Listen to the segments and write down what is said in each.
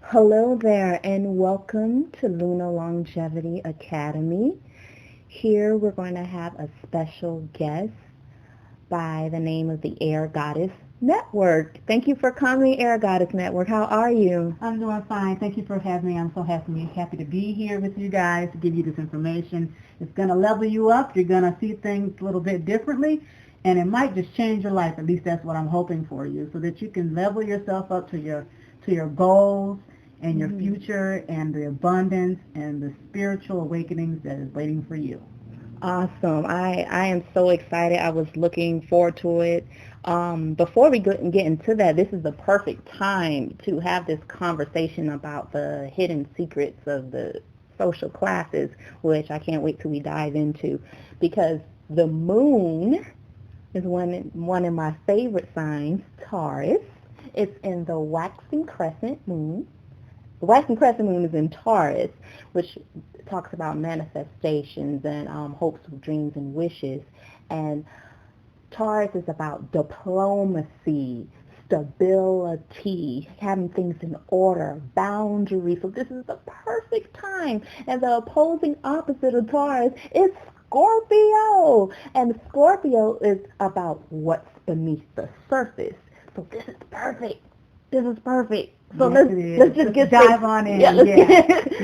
Hello there and welcome to Luna Longevity Academy. Here we're going to have a special guest by the name of the Air Goddess Network. Thank you for coming, Air Goddess Network. How are you? I'm doing fine. Thank you for having me. I'm so happy to be here with you guys to give you this information. It's going to level you up. You're going to see things a little bit differently, and it might just change your life. At least that's what I'm hoping for you, so that you can level yourself up to your goals and your future and the abundance and the spiritual awakenings that is waiting for you. Awesome. I am so excited. I was looking forward to it. Before we get into that, this is the perfect time to have this conversation about the hidden secrets of the social classes, which I can't wait till we dive into, because the moon is one of my favorite signs, Taurus. It's in the waxing crescent moon. The waxing crescent moon is in Taurus, which talks about manifestations and hopes, dreams, and wishes. And Taurus is about diplomacy, stability, having things in order, boundaries. So this is the perfect time. And the opposing opposite of Taurus is Scorpio. And Scorpio is about what's beneath the surface. So this is perfect. This is perfect. So Yes, let's just get dive straight. on in. Yeah,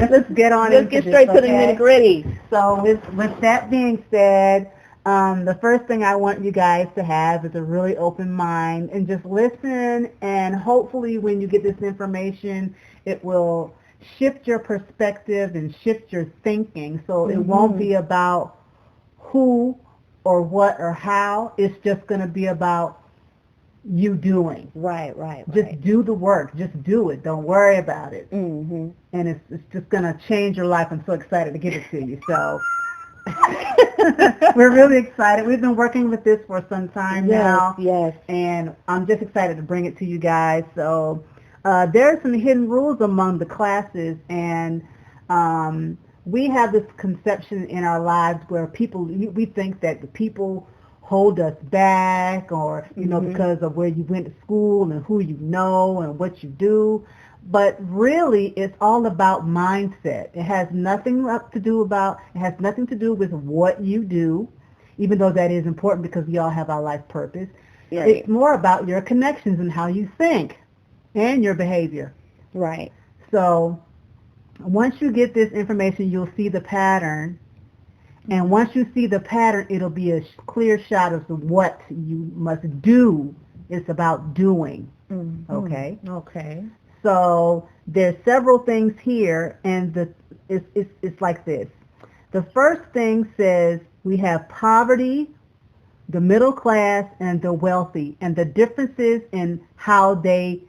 Let's get on let's into get this. straight to the Okay. nitty gritty. So with that being said, the first thing I want you guys to have is a really open mind and just listen, and hopefully when you get this information, it will shift your perspective and shift your thinking. So it won't be about who or what or how. It's just going to be about you doing. Right. Just do the work. Just do it. Don't worry about it. Mm-hmm. And it's just going to change your life. I'm so excited to give it to you. So we're really excited. We've been working with this for some time now. Yes. And I'm just excited to bring it to you guys. So there are some hidden rules among the classes. And we have this conception in our lives where we think that the people hold us back, or because of where you went to school and who you know and what you do. But really, it's all about mindset. It has nothing to do with what you do, even though that is important because we all have our life purpose. Right. It's more about your connections and how you think and your behavior. Right. So once you get this information, you'll see the pattern. And once you see the pattern, it'll be a clear shot of what you must do. It's about doing. Okay? Okay. So there's several things here, and it's like this. The first thing says we have poverty, the middle class, and the wealthy, and the differences in how they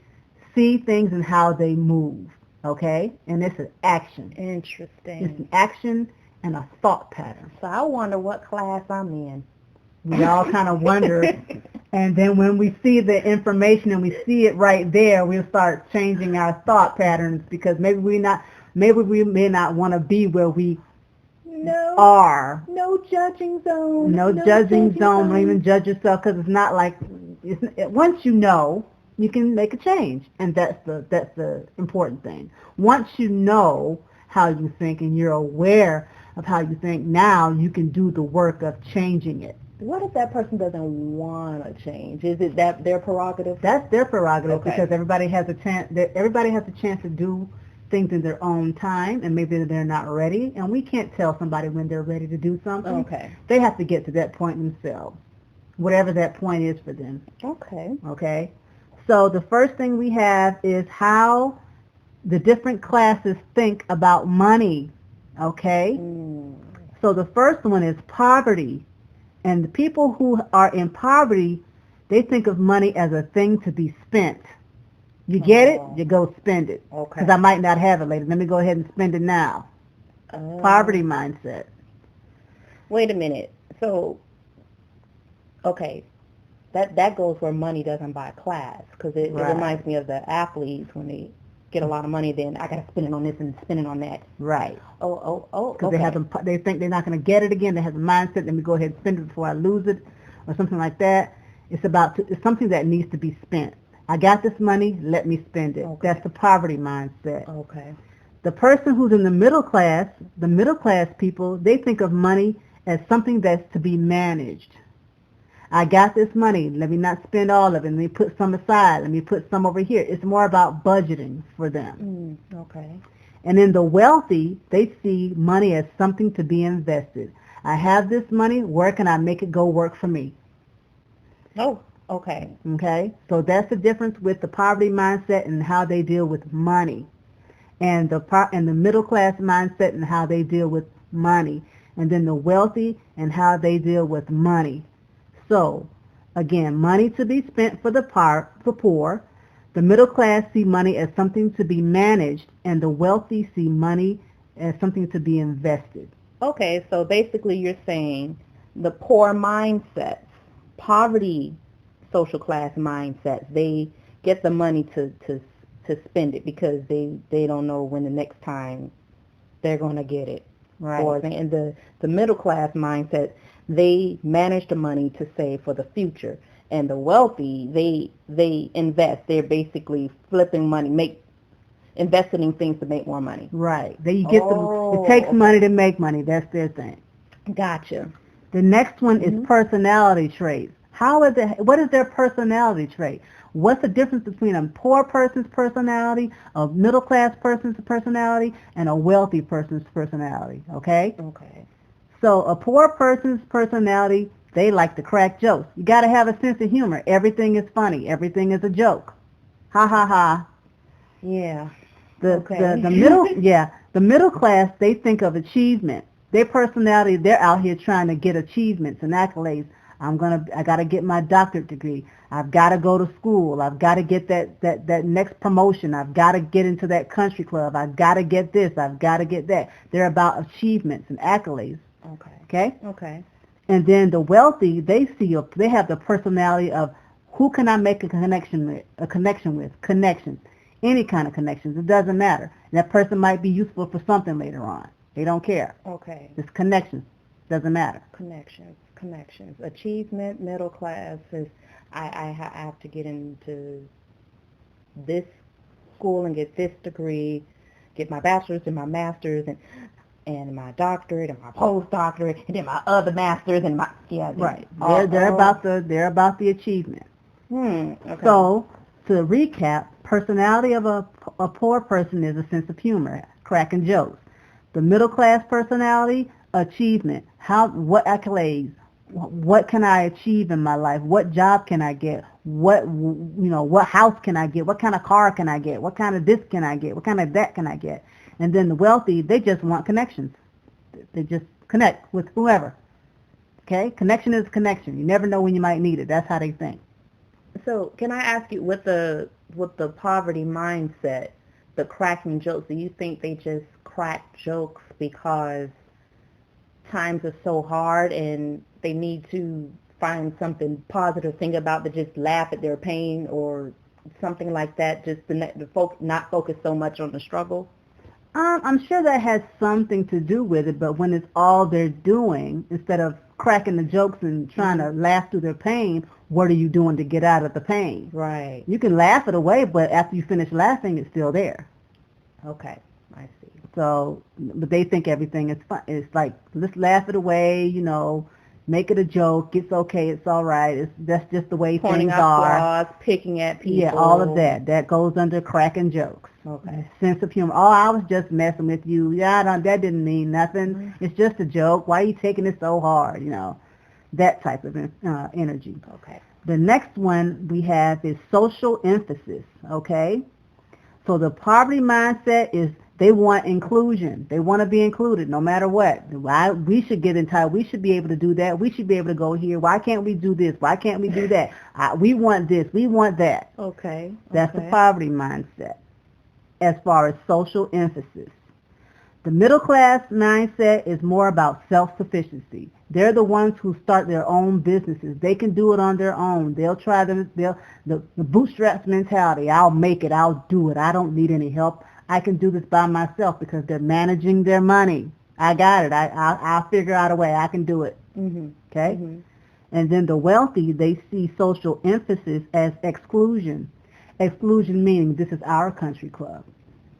see things and how they move. Okay? And it's an action. Interesting. It's an action and a thought pattern. So I wonder what class I'm in. We all kind of wonder. And then when we see the information and we see it right there, we'll start changing our thought patterns, because maybe we may not want to be where we are. No judging zone. No judging zone. Don't even judge yourself, because it's not like once you know, you can make a change, and that's the important thing. Once you know how you think and you're aware of how you think, now you can do the work of changing it. What if that person doesn't want to change? Is it that their prerogative? That's their prerogative, Okay. because everybody has a chance. Everybody has a chance to do things in their own time, and maybe they're not ready. And we can't tell somebody when they're ready to do something. Okay. They have to get to that point themselves, whatever that point is for them. Okay. Okay. So the first thing we have is how the different classes think about money. Okay. So the first one is poverty. And the people who are in poverty, they think of money as a thing to be spent. You get it? You go spend it. Okay. Because I might not have it later. Let me go ahead and spend it now. Poverty mindset. Wait a minute. So, okay, that goes where money doesn't buy class, because it reminds me of the athletes when they get a lot of money, then I got to spend it on this and spend it on that. Right. Because Because they think they're not going to get it again. They have the mindset, let me go ahead and spend it before I lose it, or something like that. It's something that needs to be spent. I got this money, let me spend it. Okay. That's the poverty mindset. Okay. The person who's in the middle class people, they think of money as something that's to be managed. I got this money, let me not spend all of it, let me put some aside, let me put some over here. It's more about budgeting for them. Okay. And in the wealthy, they see money as something to be invested. I have this money, where can I make it go work for me? Oh, okay. Okay? So that's the difference with the poverty mindset and how they deal with money. And the middle class mindset and how they deal with money. And then the wealthy and how they deal with money. So, again, money to be spent for the poor. The middle class see money as something to be managed, and the wealthy see money as something to be invested. Okay, so basically you're saying the poor mindsets, poverty social class mindsets, they get the money to spend it because they don't know when the next time they're going to get it. Right. Or in the middle class mindset, they manage the money to save for the future. And the wealthy, they invest. They're basically flipping money, investing in things to make more money. Right. It takes money to make money. That's their thing. Gotcha. The next one is personality traits. What is their personality trait? What's the difference between a poor person's personality, a middle class person's personality, and a wealthy person's personality? Okay? Okay. So a poor person's personality, they like to crack jokes. You got to have a sense of humor. Everything is funny. Everything is a joke. Ha ha ha. Yeah. The middle class, they think of achievement. Their personality, they're out here trying to get achievements and accolades. I got to get my doctorate degree. I've got to go to school. I've got to get that next promotion. I've got to get into that country club. I've got to get this. I've got to get that. They're about achievements and accolades. Okay? And then the wealthy, they have the personality of who can I make a connection with? Connections. Any kind of connections. It doesn't matter. That person might be useful for something later on. They don't care. Okay. It's connections. Doesn't matter. Connections. Achievement, middle class is I have to get into this school and get this degree, get my bachelor's and my master's and my doctorate and my postdoctorate and then my other master's and my right. They're about the achievement. Okay. So to recap, personality of a poor person is a sense of humor, cracking jokes. The middle class personality, achievement. What accolades? What can I achieve in my life? What job can I get? What house can I get? What kind of car can I get? What kind of this can I get? What kind of that can I get? And then the wealthy, they just want connections. They just connect with whoever. Okay? Connection is connection. You never know when you might need it. That's how they think. So can I ask you, with the poverty mindset, the cracking jokes, do you think they just crack jokes because times are so hard and they need to find something positive to think about, to just laugh at their pain or something like that, just to not focus so much on the struggle? I'm sure that has something to do with it, but when it's all they're doing, instead of cracking the jokes and trying to laugh through their pain, what are you doing to get out of the pain? Right. You can laugh it away, but after you finish laughing, it's still there. Okay, I see. So, but they think everything is fun. It's like, let's laugh it away, make it a joke. It's okay. It's all right. That's just the way Pointing things out are. flaws, picking at people. Yeah, all of that. That goes under cracking jokes. Okay. Sense of humor. Oh, I was just messing with you. Yeah, that didn't mean nothing. Mm-hmm. It's just a joke. Why are you taking it so hard? That type of energy. Okay. The next one we have is social emphasis. Okay. So the poverty mindset is they want inclusion. They want to be included no matter what. We should get entitled. We should be able to do that. We should be able to go here. Why can't we do this? Why can't we do that? We want this. We want that. Okay. That's the poverty mindset as far as social emphasis. The middle class mindset is more about self-sufficiency. They're the ones who start their own businesses. They can do it on their own. They'll try the bootstraps mentality. I'll make it. I'll do it. I don't need any help. I can do this by myself because they're managing their money. I got it. I'll figure out a way. I can do it. Mm-hmm. Okay? Mm-hmm. And then the wealthy, they see social emphasis as exclusion. Exclusion meaning this is our country club.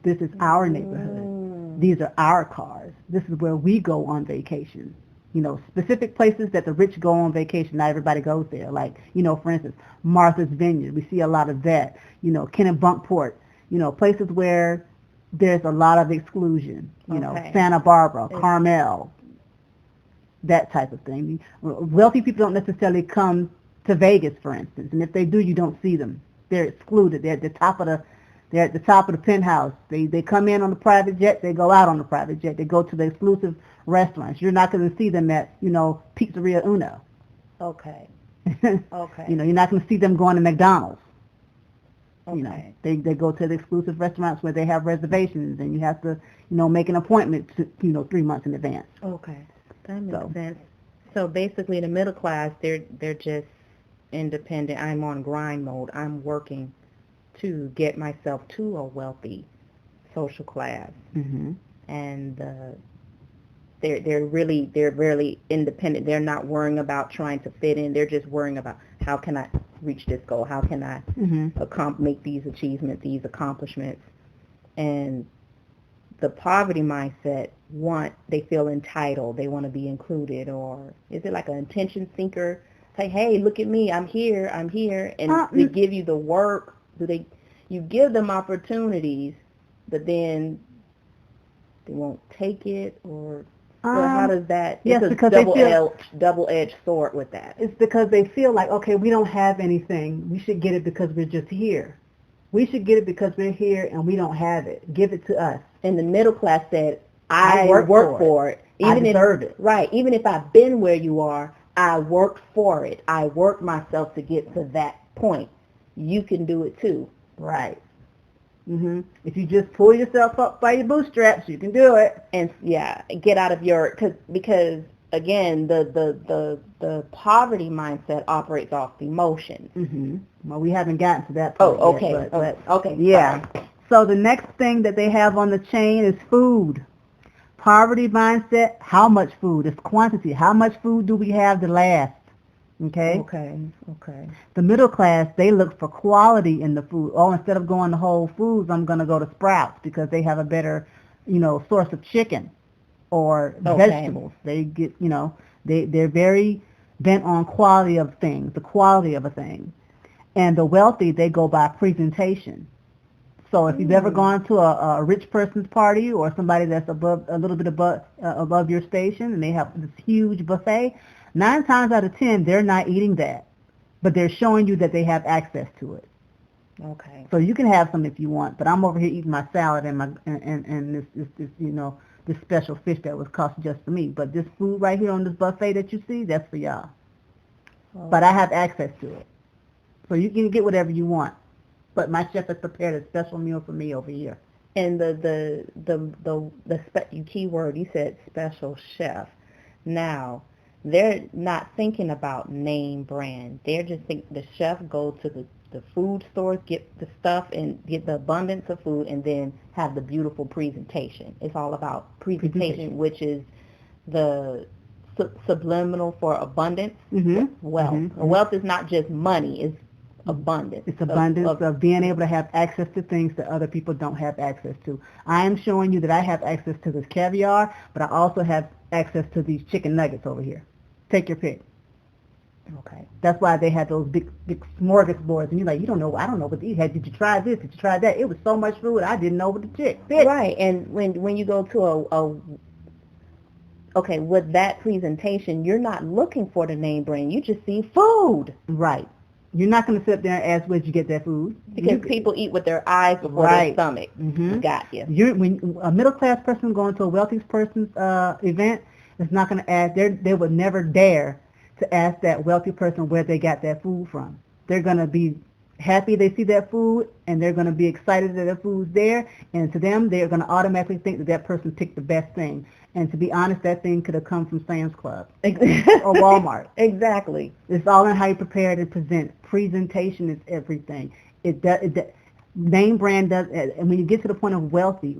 This is our neighborhood. These are our cars. This is where we go on vacation. You know, specific places that the rich go on vacation. Not everybody goes there. Like, you know, for instance, Martha's Vineyard. We see a lot of that. You know, Kennebunkport. You know, places where there's a lot of exclusion. You know, Santa Barbara, Carmel, that type of thing. Wealthy people don't necessarily come to Vegas, for instance. And if they do, you don't see them. They're excluded. They're at the top of the penthouse. They come in on the private jet. They go out on the private jet. They go to the exclusive restaurants. You're not going to see them at, you know, Pizzeria Uno. Okay. Okay. You know, you're not going to see them going to McDonald's. Okay. You know, they go to the exclusive restaurants where they have reservations, and you have to, you know, make an appointment to, you know, 3 months in advance. Okay. That makes sense. So basically, the middle class, they're just independent. I'm on grind mode. I'm working to get myself to a wealthy social class, and they're really independent. They're not worrying about trying to fit in. They're just worrying about how can I reach this goal? How can I make these achievements, these accomplishments? And the poverty mindset, they feel entitled. They want to be included, or is it like an attention seeker? Say, hey, look at me, I'm here, and they give you the work. You give them opportunities, but then they won't take it, or how does that? Yes, it's because a double-edged sword with that. It's because they feel like, okay, we don't have anything. We should get it because we're just here. We should get it because we're here and we don't have it. Give it to us. And the middle class said, I work for it. Even I deserve it. Right. Even if I've been where you are, I worked for it. I worked myself to get to that point. You can do it too. Right. If you just pull yourself up by your bootstraps, you can do it. And get out of because again, the poverty mindset operates off emotions. Well, we haven't gotten to that point yet. Okay. Yeah. Sorry. So the next thing that they have on the chain is food. Poverty mindset, how much food? It's quantity. How much food do we have to last? Okay. The middle class, they look for quality in the food. Oh, instead of going to Whole Foods, I'm going to go to Sprouts because they have a better, you know, source of chicken or vegetables. They get, you know, they're very bent on quality of things, the quality of a thing. And the wealthy, they go by presentation. So if you've ever gone to a rich person's party or somebody that's a little bit above your station, and they have this huge buffet, 9 times out of 10, they're not eating that, but they're showing you that they have access to it. Okay. So you can have some if you want, but I'm over here eating my salad and this you know, this special fish that was cost just for me. But this food right here on this buffet that you see, that's for y'all. Okay. But I have access to it, so you can get whatever you want. But my chef has prepared a special meal for me over here. And the keyword you said, special chef. Now, they're not thinking about name brand. They're just thinking the chef go to the food stores, get the stuff and get the abundance of food, and then have the beautiful presentation. It's all about presentation. Which is the subliminal for abundance. Wealth. Wealth is not just money. It's abundance. It's abundance of being able to have access to things that other people don't have access to. I am showing you that I have access to this caviar, but I also have access to these chicken nuggets over here. Take your pick. Okay. That's why they had those big smorgasbords, and you're like, I don't know what these had. Did you try this? Did you try that? It was so much food, I didn't know what to pick. Right, and when you go to with that presentation, you're not looking for the name brand. You just see food. Right. You're not going to sit there and ask, where'd you get that food? Because people eat with their eyes before their stomach. Got you. When a middle-class person going to a wealthy person's event is not going to ask, they would never dare to ask that wealthy person where they got that food from. They're going to be happy they see that food, and they're going to be excited that their food's there, and to them, they're going to automatically think that person picked the best thing. And to be honest, that thing could have come from Sam's Club or Walmart. Exactly. It's all in how you prepare it and present. Presentation is everything. Name brand does, and when you get to the point of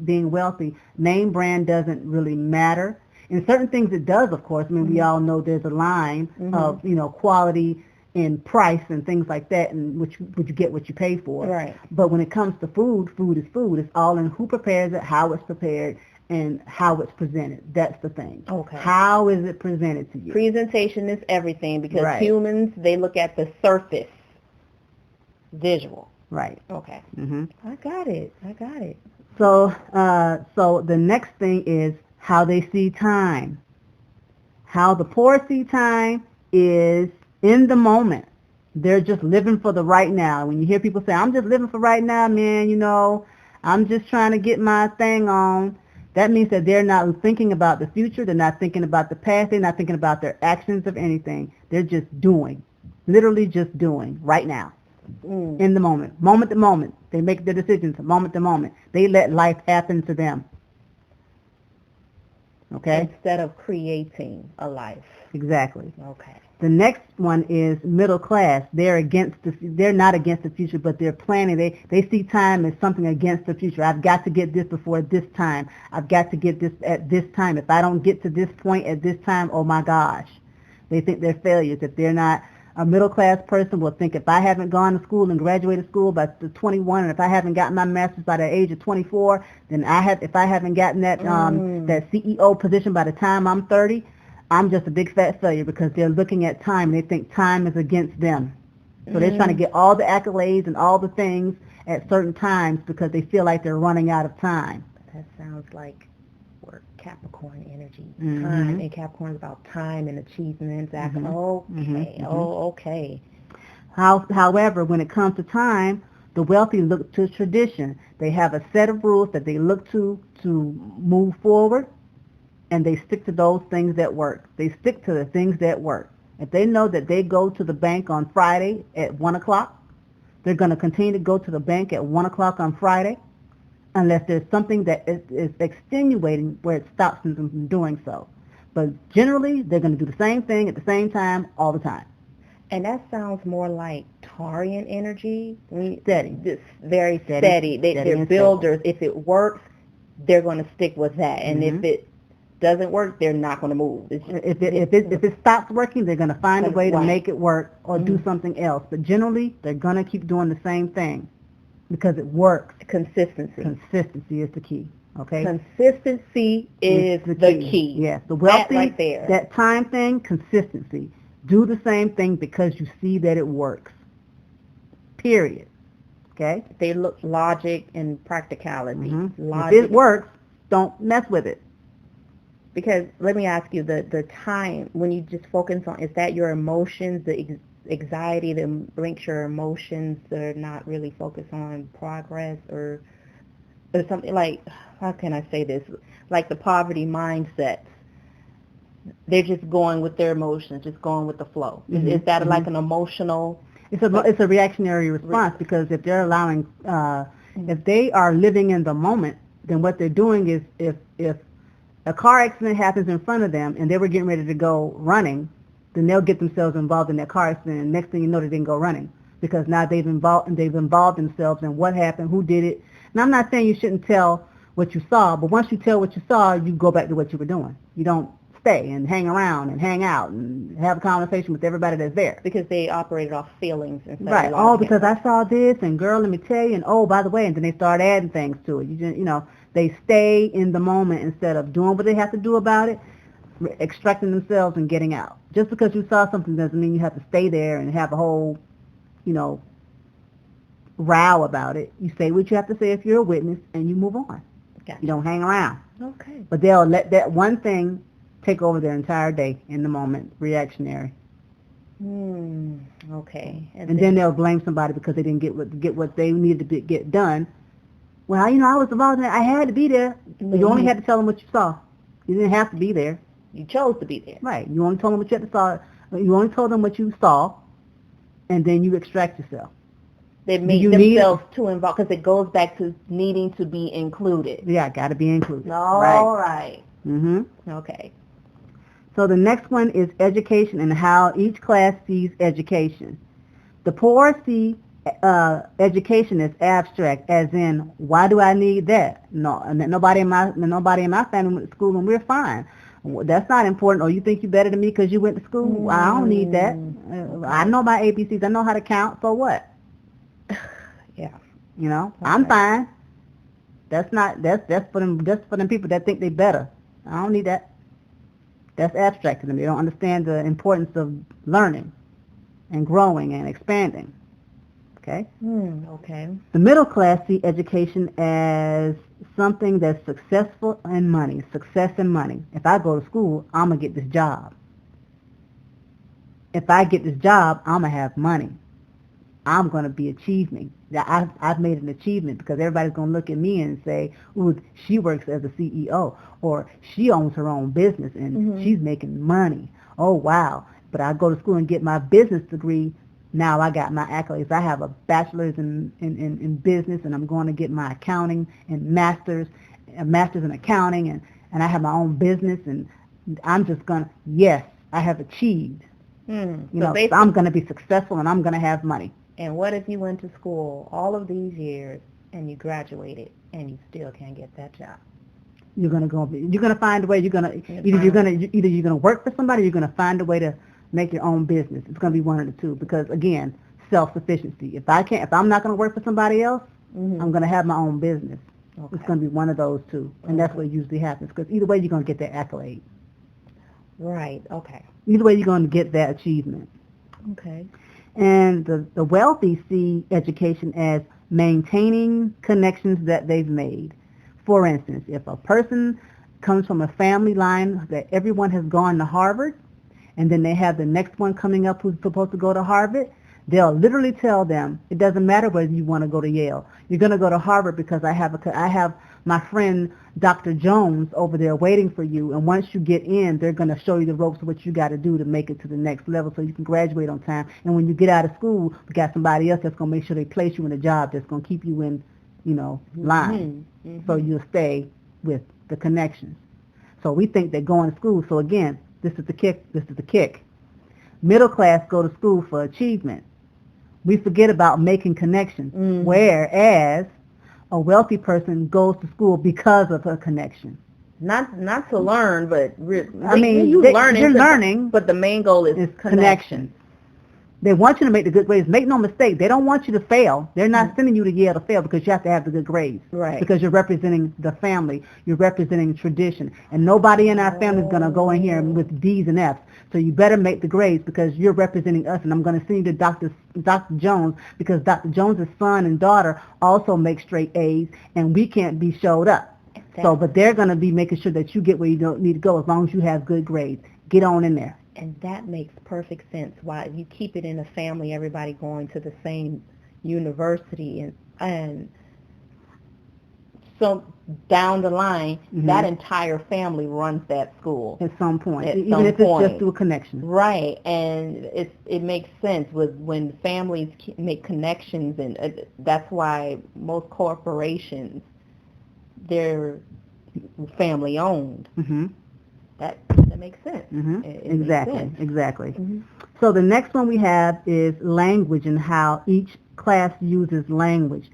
being wealthy, name brand doesn't really matter. In certain things it does, of course. I mean, we all know there's a line of, quality in price and things like that, and which you get what you pay for. Right. But when it comes to food, food is food. It's all in who prepares it, how it's prepared, and how it's presented. That's the thing. Okay. How is it presented to you? Presentation is everything because Right. humans, they look at the surface visual. Right. Okay. Mm-hmm. I got it. So the next thing is how they see time. How the poor see time is in the moment. They're just living for the right now. When you hear people say, I'm just living for right now, man, I'm just trying to get my thing on, that means that they're not thinking about the future. They're not thinking about the past. They're not thinking about their actions of anything. They're just doing, literally just doing right now. In the moment to moment. They make their decisions moment to moment. They let life happen to them. Okay? Instead of creating a life. Exactly. Okay. The next one is middle class. They're not against the future, but they're planning. They see time as something against the future. I've got to get this before this time. I've got to get this at this time. If I don't get to this point at this time, oh my gosh. They think they're failures. If they're not, a middle class person will think if I haven't gone to school and graduated school by 21, and if I haven't gotten my master's by the age of 24, then if I haven't gotten that CEO position by the time I'm 30, I'm just a big fat failure, because they're looking at time and they think time is against them. So they're trying to get all the accolades and all the things at certain times because they feel like they're running out of time. That sounds like Capricorn energy. Time, and Capricorn is about time and achievements. Okay. However, when it comes to time, the wealthy look to tradition. They have a set of rules that they look to move forward, and they stick to those things that work. They stick to the things that work. If they know that they go to the bank on Friday at 1 o'clock, they're going to continue to go to the bank at 1 o'clock on Friday, unless there's something that is extenuating where it stops them from doing so. But generally, they're going to do the same thing at the same time all the time. And that sounds more like Taurean energy. Steady. Just very steady. They're builders. If it works, they're going to stick with that. And if it doesn't work, they're not going to move. If it stops working, they're going to find a way to make it work or do something else. But generally, they're going to keep doing the same thing because it works. Consistency. Consistency is the key. Okay. Consistency is the key. Yes. The wealthy, that right there. That time thing, consistency. Do the same thing because you see that it works. Period. Okay. They look logic and practicality. If it works, don't mess with it. Because let me ask you, the time when you just focus on, is that your emotions, the anxiety that brings your emotions that are not really focused on progress or something like, how can I say this, like the poverty mindset? They're just going with their emotions, just going with the flow. Is that like an emotional? It's a reactionary response, because if they're allowing, if they are living in the moment, then what they're doing is if a car accident happens in front of them and they were getting ready to go running, then they'll get themselves involved in that car accident, and next thing you know, they didn't go running, because now they've involved themselves in what happened, who did it. And I'm not saying you shouldn't tell what you saw, but once you tell what you saw, you go back to what you were doing. You don't stay and hang around and hang out and have a conversation with everybody that's there. Because they operated off feelings instead right. of Oh, because I saw this, and girl, let me tell you, and oh, by the way, and then they start adding things to it. They stay in the moment instead of doing what they have to do about it, extracting themselves and getting out. Just because you saw something doesn't mean you have to stay there and have a whole, row about it. You say what you have to say if you're a witness, and you move on. Gotcha. You don't hang around. Okay. But they'll let that one thing take over their entire day in the moment, reactionary. Okay. And then they'll blame somebody because they didn't get what they needed to get done. Well, I was involved in it. I had to be there. You only had to tell them what you saw. You didn't have to be there. You chose to be there. Right. You only told them what you had to saw. You only told them what you saw, and then you extract yourself. They make themselves too involved, because it goes back to needing to be included. Yeah, got to be included. All right. Okay. So the next one is education and how each class sees education. The poor see education as abstract, as in, why do I need that? No, and nobody in my family went to school and we're fine. That's not important. Or you think you're better than me because you went to school? I don't need that. Okay. I know my ABCs. I know how to count. So what? Yeah. You know, Okay. I'm fine. That's for them people that think they better. I don't need that. That's abstract to them. They don't understand the importance of learning and growing and expanding. Okay? Okay. The middle class see education as something that's successful and money, success and money. If I go to school, I'm going to get this job. If I get this job, I'm going to have money. I'm going to be achieving. I've made an achievement because everybody's going to look at me and say, ooh, she works as a CEO, or she owns her own business and she's making money. Oh, wow. But I go to school and get my business degree. Now I got my accolades. I have a bachelor's in business, and I'm going to get my accounting and a master's in accounting, and I have my own business, and I'm just going to, yes, I have achieved. You know, I'm going to be successful and I'm going to have money. And what if you went to school all of these years and you graduated and you still can't get that job? You're going to find a way. Either you're going to work for somebody, or you're going to find a way to make your own business. It's going to be one of the two because, again, self-sufficiency. If I'm not going to work for somebody else, I'm going to have my own business. Okay. It's going to be one of those two, and that's what usually happens because either way you're going to get that accolade. Right. Okay. Either way you're going to get that achievement. Okay. And the wealthy see education as maintaining connections that they've made. For instance, if a person comes from a family line that everyone has gone to Harvard, and then they have the next one coming up who's supposed to go to Harvard, they'll literally tell them, it doesn't matter whether you want to go to Yale. You're going to go to Harvard because I have my friend Dr. Jones over there waiting for you, and once you get in, they're going to show you the ropes of what you got to do to make it to the next level so you can graduate on time. And when you get out of school, we got somebody else that's going to make sure they place you in a job that's going to keep you in, line. So you'll stay with the connections. So we think they're going to school. So again, this is the kick. Middle class go to school for achievement. We forget about making connections, whereas a wealthy person goes to school because of a connection. Not to learn, but you're learning, but the main goal is connection. They want you to make the good grades. Make no mistake, they don't want you to fail. They're not sending you to Yale to fail because you have to have the good grades. Right. Because you're representing the family. You're representing tradition. And nobody in our family is going to go in here with D's and F's. So you better make the grades because you're representing us. And I'm going to send you to Dr. Jones because Dr. Jones' son and daughter also make straight A's, and we can't be showed up. Exactly. But they're going to be making sure that you get where you don't need to go as long as you have good grades. Get on in there. And that makes perfect sense. Why you keep it in a family, everybody going to the same university, and so down the line, that entire family runs that school at some point, even if it's just through a connection. Right, and it makes sense when families make connections, and that's why most corporations, they're family owned. That makes sense. Exactly. So the next one we have is language and how each class uses language.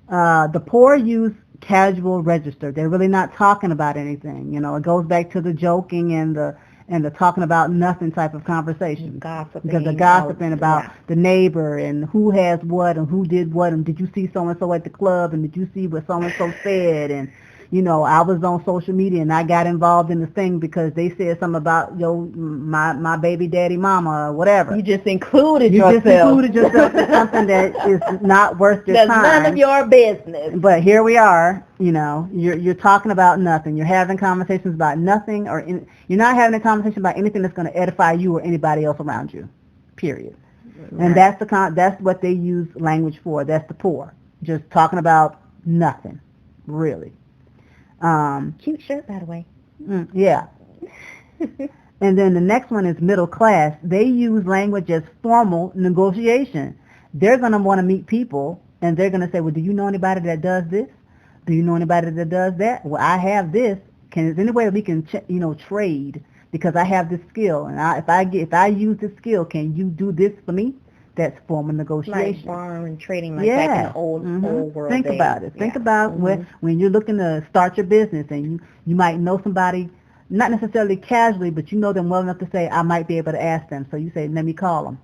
The poor use casual register. They're really not talking about anything. It goes back to the joking and the talking about nothing type of conversation. Gossiping. Because the gossiping about the neighbor and who has what and who did what and did you see so-and-so at the club and did you see what so-and-so said and I was on social media and I got involved in the thing because they said something about my baby daddy mama or whatever. You just included yourself in something that is not worth your time. That's none of your business. But here we are, you're talking about nothing. You're having conversations about nothing, or you're not having a conversation about anything that's going to edify you or anybody else around you. Period. Right. And that's what they use language for. That's the poor. Just talking about nothing, really. Cute shirt, by the way. Yeah. And then the next one is middle class. They use language as formal negotiation. They're going to want to meet people, and they're going to say, well, do you know anybody that does this? Do you know anybody that does that? Well, I have this. Is there any way we can, trade? Because I have this skill, and if I use this skill, can you do this for me? That's formal negotiation. Like barter trading, like back in the old world. Think about it. Think about when you're looking to start your business, and you might know somebody, not necessarily casually, but you know them well enough to say, I might be able to ask them. So you say, let me call them.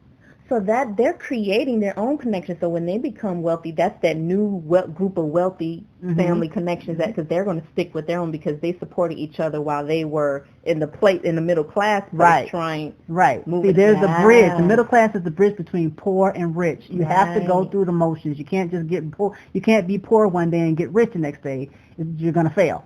So that they're creating their own connections. So when they become wealthy, that's that new group of wealthy family connections because they're going to stick with their own because they supported each other while they were in the middle class place trying. Right. See, there's a bridge. The middle class is the bridge between poor and rich. You have to go through the motions. You can't just get poor. You can't be poor one day and get rich the next day. You're going to fail.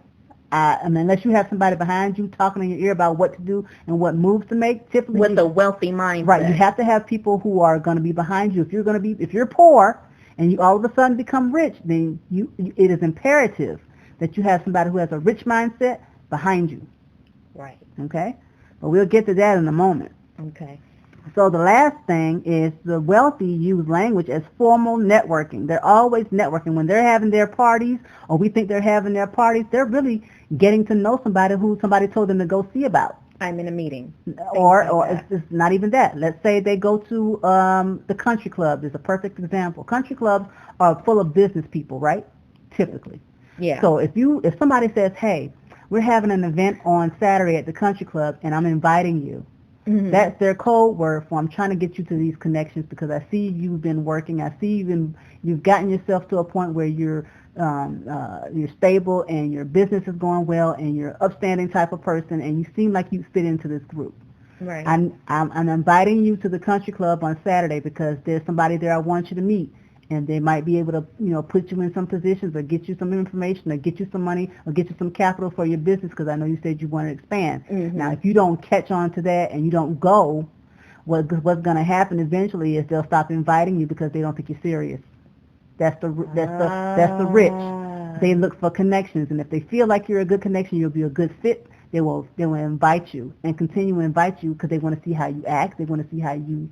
I mean, unless you have somebody behind you talking in your ear about what to do and what moves to make, typically with a wealthy mindset. Right, you have to have people who are going to be behind you. If you're poor and you all of a sudden become rich, then it is imperative that you have somebody who has a rich mindset behind you. Right. Okay? But we'll get to that in a moment. Okay. So the last thing is the wealthy use language as formal networking. They're always networking. When they're having their parties, or we think they're having their parties, they're really getting to know somebody who somebody told them to go see about. I'm in a meeting. Or it's not even that. Let's say they go to the country club is a perfect example. Country clubs are full of business people, right? Typically. Yeah. So if somebody says, hey, we're having an event on Saturday at the country club and I'm inviting you, that's their code word for I'm trying to get you to these connections because I see you've been working. I see you've gotten yourself to a point where you're stable and your business is going well and you're an upstanding type of person and you seem like you fit into this group. Right. I'm inviting you to the country club on Saturday because there's somebody there I want you to meet. And they might be able to, put you in some positions or get you some information or get you some money or get you some capital for your business because I know you said you want to expand. Now, if you don't catch on to that and you don't go, what's going to happen eventually is they'll stop inviting you because they don't think you're serious. That's the rich. They look for connections, and if they feel like you're a good connection, you'll be a good fit. They will invite you and continue to invite you because they want to see how you act. They want to see how you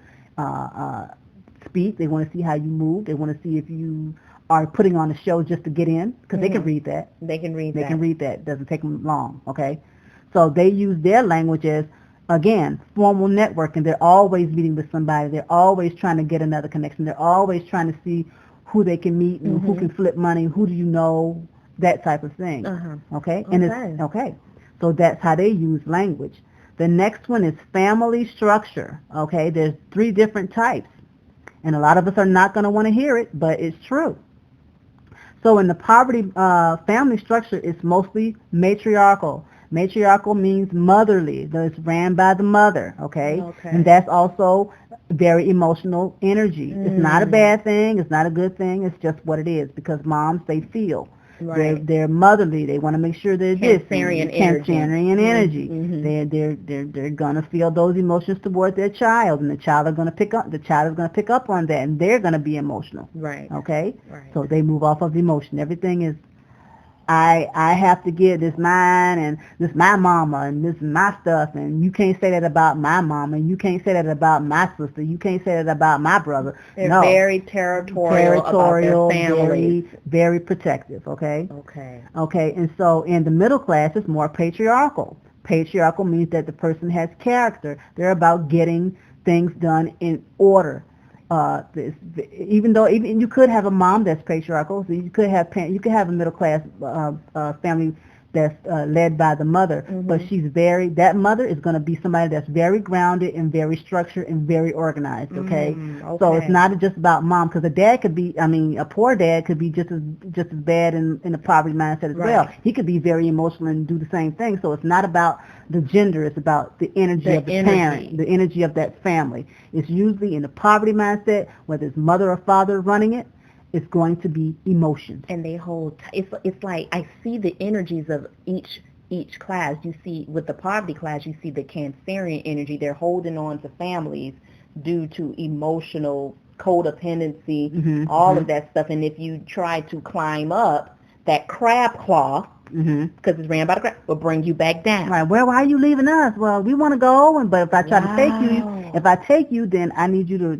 speak. They want to see how you move. They want to see if you are putting on a show just to get in because they can read that. They can read that. It doesn't take them long, okay? So they use their language as, again, formal networking. They're always meeting with somebody. They're always trying to get another connection. They're always trying to see who they can meet and who can flip money, who do you know, that type of thing, okay? And okay. So that's how they use language. The next one is family structure, okay? There's 3 different types. And a lot of us are not going to want to hear it, but it's true. So in the poverty family structure, it's mostly matriarchal. Matriarchal means motherly. It's ran by the mother, okay? And that's also very emotional energy. It's not a bad thing. It's not a good thing. It's just what it is because moms, they feel. Right. They're motherly. They want to make sure they're Cancerian energy. They're gonna feel those emotions toward their child, and the child is gonna pick up on that, and they're gonna be emotional. Right. Okay. Right. So they move off of emotion. Everything is, I have to get this mine, and this my mama, and this is my stuff, and you can't say that about my mama, and you can't say that about my sister, you can't say that about my brother. They're very territorial about their families. Very protective, okay? Okay, and so in the middle class, it's more patriarchal. Patriarchal means that the person has character. They're about getting things done in order. Even you could have a mom that's patriarchal, so you could have a middle class family that's led by the mother, but that mother is going to be somebody that's very grounded and very structured and very organized. Okay, so it's not just about mom because a poor dad could be just as bad in a poverty mindset as well. He could be very emotional and do the same thing. So it's not about the gender; it's about the energy of the parent, the energy of that family. It's usually in a poverty mindset, whether it's mother or father running it. It's going to be emotions. And they hold, it's like I see the energies of each class. You see, with the poverty class, you see the Cancerian energy. They're holding on to families due to emotional codependency, all of that stuff. And if you try to climb up, that crab claw, because it's ran by the crab, will bring you back down. Right. Well, why are you leaving us? Well, we want to go, but if I try to take you, then I need you to,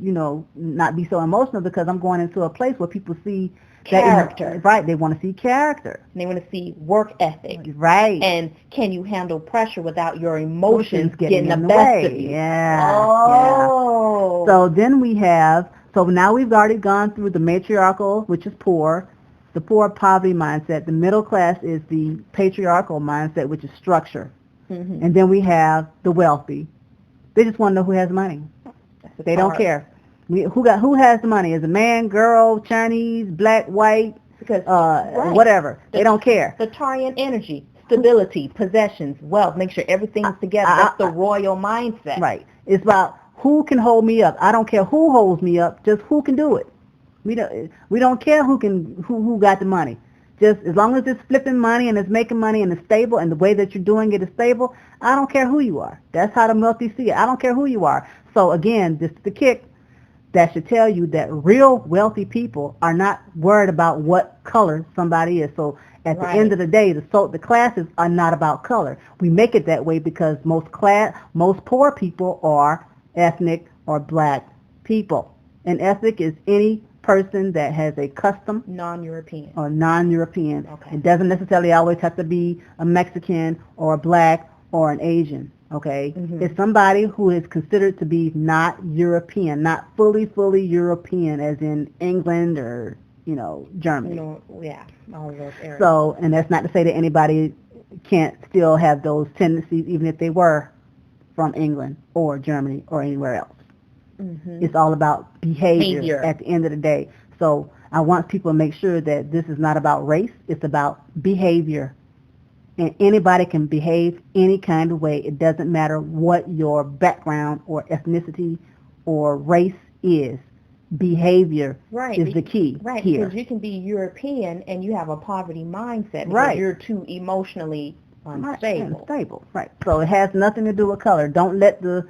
not be so emotional because I'm going into a place where people see character. Right. They want to see character. They want to see work ethic. Right. And can you handle pressure without your emotions getting the best of you? Yeah. Oh. Yeah. So then so now we've already gone through the matriarchal, which is poor, the poor poverty mindset. The middle class is the patriarchal mindset, which is structure. And then we have the wealthy. They just want to know who has money. They don't care. Who has the money? Is a man, girl, Chinese, black, white, because whatever. They don't care. The Tarian energy, stability, possessions, wealth, make sure everything's together. That's the royal mindset. Right. It's about who can hold me up. I don't care who holds me up, just who can do it. We don't care who got the money. Just as long as it's flipping money and it's making money and it's stable and the way that you're doing it is stable, I don't care who you are. That's how the wealthy see it. I don't care who you are. So again, this is the kick that should tell you that real wealthy people are not worried about what color somebody is. So at the end of the day, the classes are not about color. We make it that way because most poor people are ethnic or black people. And ethnic is any person that has a custom non-European. Okay. It doesn't necessarily always have to be a Mexican or a black or an Asian. Okay, it's somebody who is considered to be not European, not fully European, as in England or Germany. All of those areas. So, and that's not to say that anybody can't still have those tendencies, even if they were from England or Germany or anywhere else. It's all about behavior at the end of the day. So I want people to make sure that this is not about race. It's about behavior. And anybody can behave any kind of way. It doesn't matter what your background or ethnicity or race is. Behavior is the key here. Because you can be European and you have a poverty mindset because you're too emotionally unstable. Right. So it has nothing to do with color. Don't let the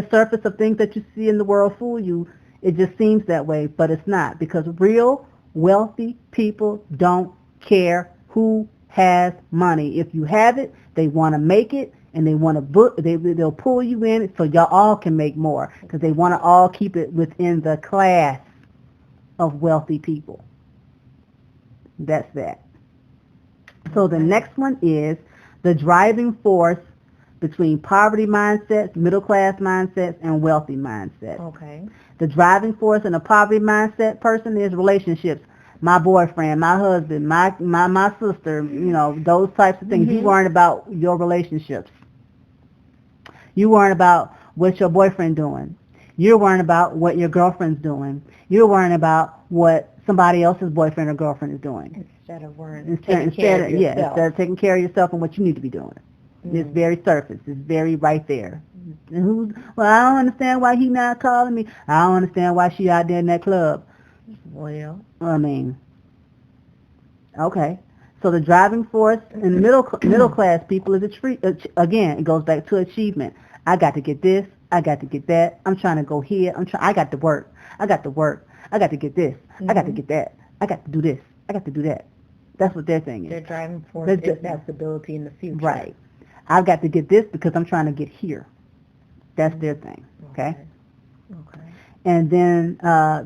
surface of things that you see in the world fool you. It just seems that way, but it's not, because real wealthy people don't care who has money. If you have it, they want to make it, and they want to they'll pull you in so y'all all can make more, because they want to all keep it within the class of wealthy people. That's that. So the next one is the driving force between poverty mindsets, middle class mindsets, and wealthy mindsets. Okay. The driving force in a poverty mindset person is relationships. My boyfriend, my husband, my sister, those types of things. You worrying about your relationships. You worrying about what your boyfriend doing. You're worrying about what your girlfriend's doing. You're worrying about what somebody else's boyfriend or girlfriend is doing. Instead of taking care of yourself and what you need to be doing. It's very surface. It's very right there. And I don't understand why he not calling me. I don't understand why she out there in that club. Well, okay. So the driving force in middle class people is again, it goes back to achievement. I got to get this. I got to get that. I'm trying to go here. I got to work. I got to get this. I got to get that. I got to do this. I got to do that. That's what their thing is. Their driving force is that stability in the future. Right. I've got to get this because I'm trying to get here. That's their thing. Okay. And then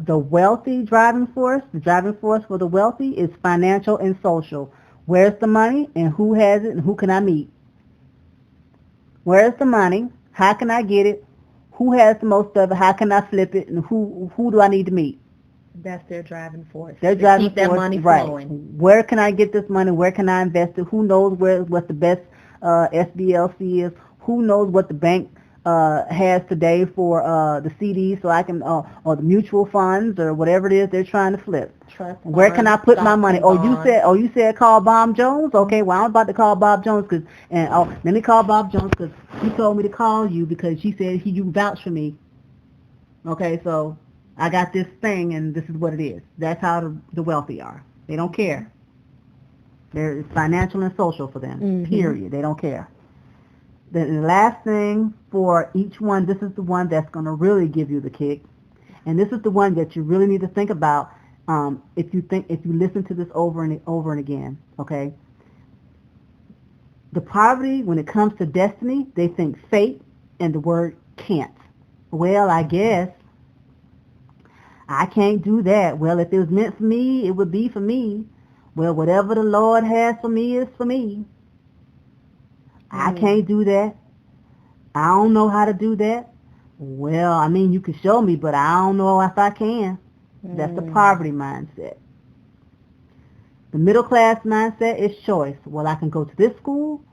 the wealthy driving force, the driving force for the wealthy is financial and social. Where's the money and who has it and who can I meet? Where's the money? How can I get it? Who has the most of it? How can I flip it? And who do I need to meet? That's their driving force. Their driving keep that force, money flowing. Where can I get this money? Where can I invest it? Who knows what the best SBLC is? Who knows what the bank has today for the CDs, so I can or the mutual funds or whatever it is they're trying to flip. Trust Where can I put my money? You said call Bob Jones. Okay, well I'm about to call Bob Jones let me call Bob Jones because he told me to call you because she said you vouch for me. Okay, so I got this thing and this is what it is. That's how the wealthy are. They don't care. It's financial and social for them. Period. They don't care. The last thing for each one, this is the one that's going to really give you the kick, and this is the one that you really need to think about. If you listen to this over and again, okay. The poverty, when it comes to destiny, they think fate and the word can't. Well, I guess I can't do that. Well, if it was meant for me, it would be for me. Well, whatever the Lord has for me is for me. I can't do that. I don't know how to do that. Well, I mean, you can show me, but I don't know if I can. That's the poverty mindset. The middle class mindset is choice. Well, I can go to this school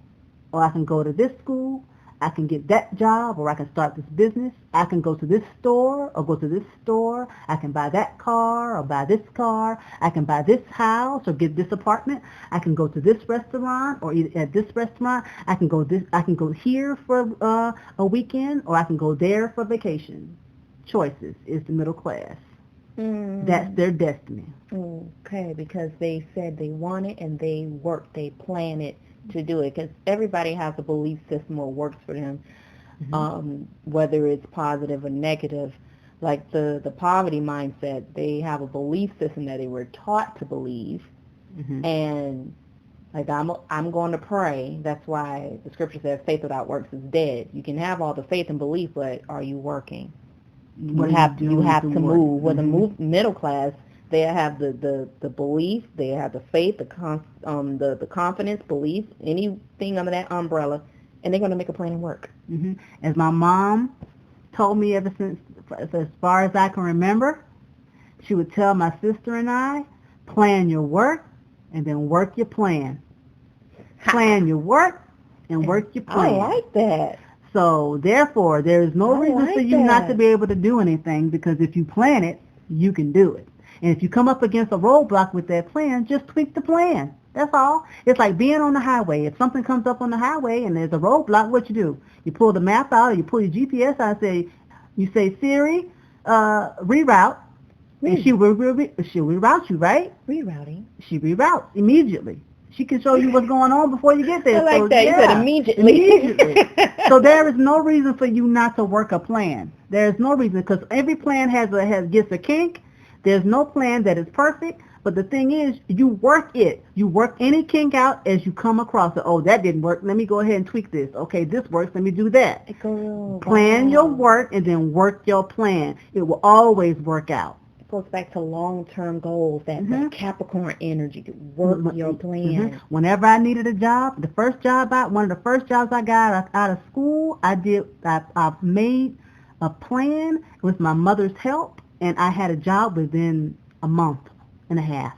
or I can go to this school, I can get that job, or I can start this business. I can go to this store or go to this store. I can buy that car or buy this car. I can buy this house or get this apartment. I can go to this restaurant or eat at this restaurant. I can go here for a weekend, or I can go there for vacation. Choices is the middle class. That's their destiny. Okay, because they said they want it and they work, they plan it to do it. Because everybody has a belief system what works for them, whether it's positive or negative. Like the poverty mindset, they have a belief system that they were taught to believe, and like I'm going to pray. That's why the scripture says faith without works is dead. You can have all the faith and belief, but are you working? You have to move. With the middle class, they have the belief, they have the faith, the confidence, belief, anything under that umbrella, and they're going to make a plan and work. As my mom told me ever since, as far as I can remember, she would tell my sister and I, plan your work and then work your plan. Plan your work and work your plan. I like that. So, therefore, there is no reason for you not to be able to do anything, because if you plan it, you can do it. And if you come up against a roadblock with that plan, just tweak the plan. That's all. It's like being on the highway. If something comes up on the highway and there's a roadblock, what you do? You pull the map out, or you pull your GPS out and you say, Siri, reroute. And she will reroute you, right? Rerouting. She reroutes immediately. She can show you what's going on before you get there. I like that. Yeah. You said Immediately. So there is no reason for you not to work a plan. There is no reason, because every plan gets a kink. There's no plan that is perfect. But the thing is, you work it. You work any kink out as you come across it. Oh, that didn't work. Let me go ahead and tweak this. Okay, this works. Let me do that. Plan your work and then work your plan. It will always work out. Goes back to long-term goals, that Capricorn energy, to work your plan. Whenever I needed a job, one of the first jobs I got out of school, I've made a plan with my mother's help, and I had a job within a month and a half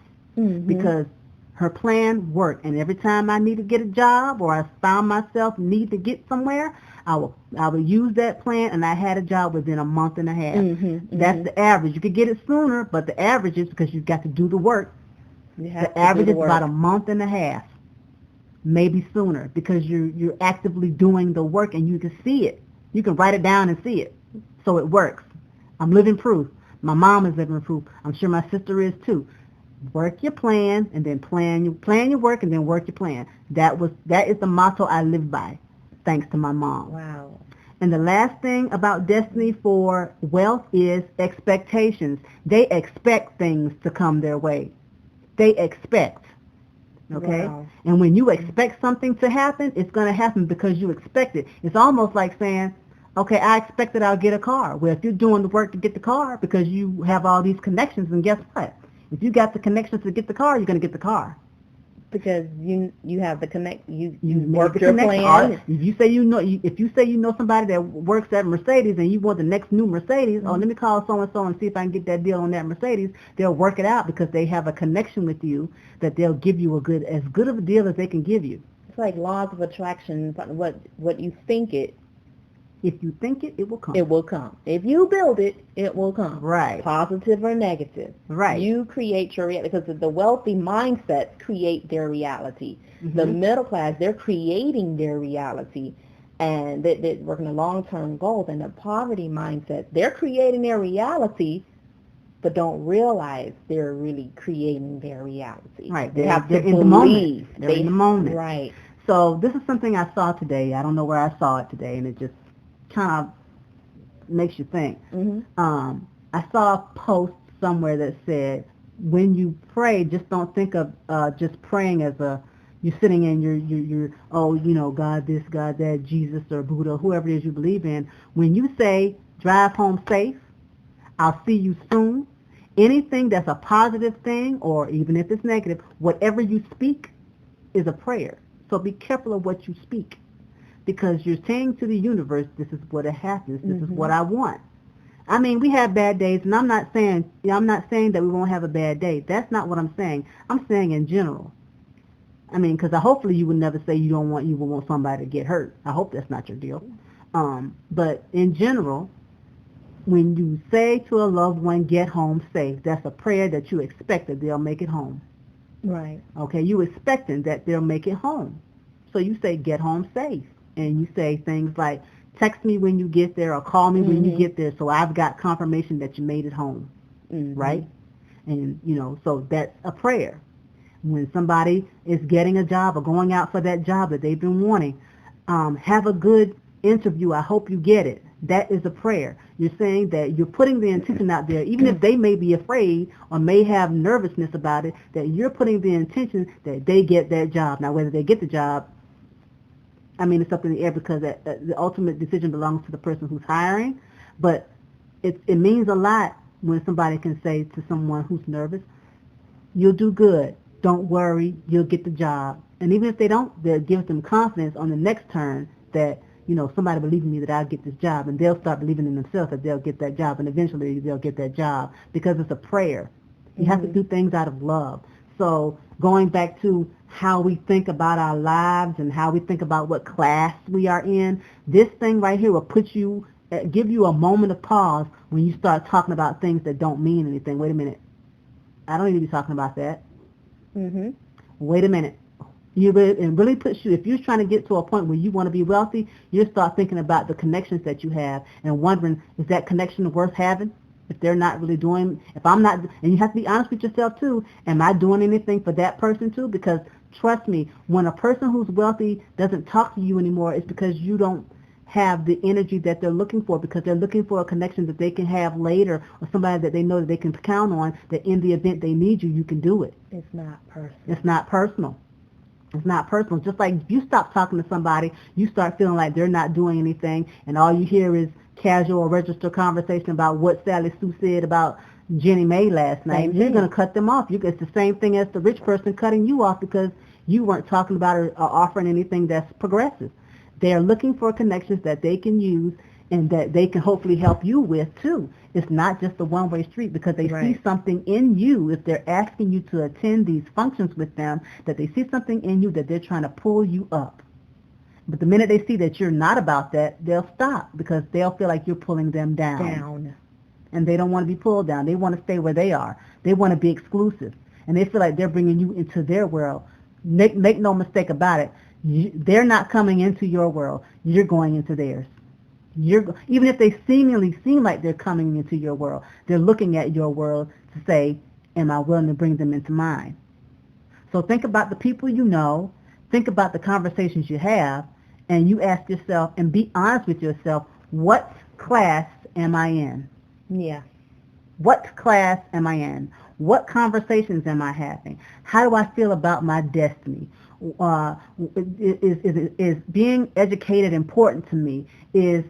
because her plan worked. And every time I needed to get a job, or I found myself need to get somewhere, I will use that plan, and I had a job within a month and a half. That's the average. You could get it sooner, but the average is, because you've got to do the work. The average is about a month and a half, maybe sooner, because you're actively doing the work and you can see it. You can write it down and see it. So it works. I'm living proof. My mom is living proof. I'm sure my sister is too. Work your plan and then plan your work and then work your plan. That is the motto I live by, thanks to my mom. Wow. And the last thing about destiny for wealth is expectations. They expect things to come their way. They expect. Okay? Wow. And when you expect something to happen, it's going to happen because you expect it. It's almost like saying, okay, I expect that I'll get a car. Well, if you're doing the work to get the car because you have all these connections, and guess what? If you got the connections to get the car, you're going to get the car. Because you have the connect, you work your plan. If you say you know somebody that works at Mercedes and you want the next new Mercedes, oh, let me call so and so and see if I can get that deal on that Mercedes. They'll work it out because they have a connection with you that they'll give you as good of a deal as they can give you. It's like laws of attraction. What you think it. If you think it, it will come. It will come. If you build it, it will come. Right. Positive or negative. Right. You create your reality, because the wealthy mindsets create their reality. The middle class, they're creating their reality, and they're working on long-term goals. And the poverty mindset, they're creating their reality, but don't realize they're really creating their reality. Right. They have to in the moment. They're in the moment. Right. So this is something I saw today. I don't know where I saw it today, and it just kind of makes you think. I saw a post somewhere that said, when you pray, just don't think of just praying as you're sitting in your God this, God that, Jesus or Buddha, whoever it is you believe in. When you say, drive home safe, I'll see you soon, anything that's a positive thing, or even if it's negative, whatever you speak is a prayer. So be careful of what you speak, because you're saying to the universe, this is what happens, this is what I want. I mean, we have bad days, and I'm not saying that we won't have a bad day. That's not what I'm saying. I'm saying in general. I mean, because hopefully you would never say you would want somebody to get hurt. I hope that's not your deal. But in general, when you say to a loved one, get home safe, that's a prayer that you expect that they'll make it home. Right. Okay, you expecting that they'll make it home. So you say, get home safe. And you say things like, text me when you get there or call me when you get there so I've got confirmation that you made it home. Right? And, so that's a prayer. When somebody is getting a job or going out for that job that they've been wanting, have a good interview. I hope you get it. That is a prayer. You're saying that you're putting the intention out there, even if they may be afraid or may have nervousness about it, that you're putting the intention that they get that job. Now, whether they get the job, I mean, it's up in the air because the ultimate decision belongs to the person who's hiring, but it means a lot when somebody can say to someone who's nervous, you'll do good. Don't worry, you'll get the job. And even if they don't, they'll give them confidence on the next turn that, somebody believes in me that I'll get this job. And they'll start believing in themselves that they'll get that job. And eventually they'll get that job because it's a prayer. You have to do things out of love. So going back to how we think about our lives and how we think about what class we are in, this thing right here will give you a moment of pause when you start talking about things that don't mean anything. Wait a minute. I don't need to be talking about that. Wait a minute. It really puts you, if you're trying to get to a point where you want to be wealthy, you start thinking about the connections that you have and wondering, is that connection worth having? If they're not really doing, if I'm not, and you have to be honest with yourself too, am I doing anything for that person too? Because trust me, when a person who's wealthy doesn't talk to you anymore, it's because you don't have the energy that they're looking for, because they're looking for a connection that they can have later, or somebody that they know that they can count on, that in the event they need you, you can do it. It's not personal. It's not personal. It's not personal. Just like if you stop talking to somebody, you start feeling like they're not doing anything, and all you hear is casual or registered conversation about what Sally Sue said about Jenny Mae last night. You're going to cut them off. It's the same thing as the rich person cutting you off because you weren't talking about or offering anything that's progressive. They're looking for connections that they can use and that they can hopefully help you with too. It's not just a one-way street because they see something in you. If they're asking you to attend these functions with them, that they see something in you that they're trying to pull you up. But the minute they see that you're not about that, they'll stop because they'll feel like you're pulling them down. And they don't want to be pulled down. They want to stay where they are. They want to be exclusive. And they feel like they're bringing you into their world. Make no mistake about it. They're not coming into your world. You're going into theirs. Even if they seemingly seem like they're coming into your world, they're looking at your world to say, am I willing to bring them into mine? So think about the people you know, think about the conversations you have, and you ask yourself and be honest with yourself, what class am I in? Yeah. What class am I in? What conversations am I having? How do I feel about my destiny? Is being educated important to me? Is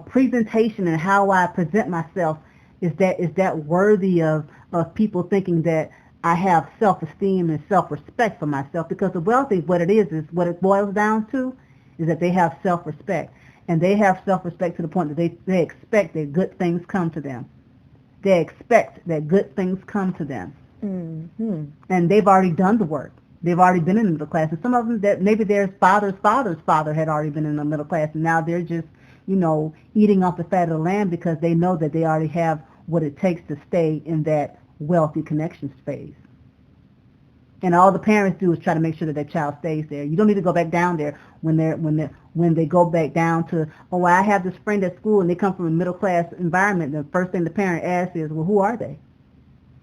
presentation and how I present myself, is that worthy of people thinking that I have self-esteem and self-respect for myself? Because the wealthy, what it boils down to is that they have self-respect, and they have self-respect to the point that they expect that good things come to them. They expect that good things come to them. And they've already done the work. They've already been in the middle class. And some of them, that maybe their father's father had already been in the middle class, and now they're just, eating off the fat of the land because they know that they already have what it takes to stay in that wealthy connections phase. And all the parents do is try to make sure that their child stays there. You don't need to go back down there when they go back down to, oh, I have this friend at school and they come from a middle class environment. The first thing the parent asks is, well, who are they?